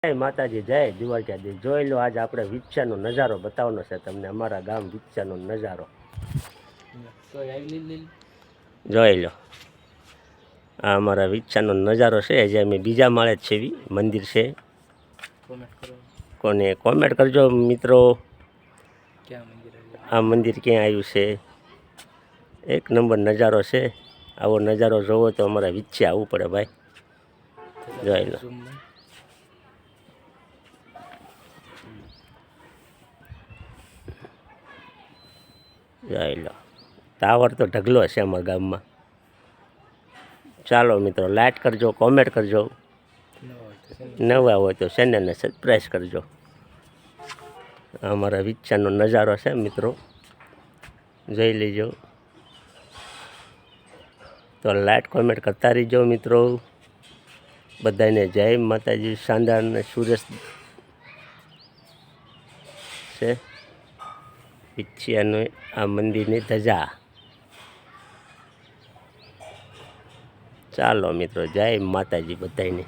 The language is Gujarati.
જય માતાજી, જય દ્વારકાધીશ। જોઈ લો, આજ આપણે વિછાનો નજારો બતાવવાનો છે તમને, અમારા ગામ વિછાનો નજારો જોઈ લો। આ અમારા વિછાનો નજારો છે, જે અમે બીજા માળે જ છે, મંદિર છે। કોને કોમેન્ટ કરજો મિત્રો, આ મંદિર ક્યાં આવ્યું છે। એક નંબર નજારો છે। આવો નજારો જોવો તો અમારા વિછે આવવું પડે ભાઈ। જોઈ લો, જોઈ લો, ટાવર તો ઢગલો છે અમારા ગામમાં। ચાલો મિત્રો, લાઈક કરજો, કોમેન્ટ કરજો, નવા હોય તો ચેનલને સબસ્ક્રાઈબ કરજો। અમારા વિછાનો નજારો છે મિત્રો, જોઈ લેજો। તો લાઈક કોમેન્ટ કરતા રહીજો મિત્રો। બધાને જય માતાજી। શાનદાર સુરેશ છે વિછિયાનું આ મંદિરની ધજા। ચાલો મિત્રો, જય માતાજી બધાને।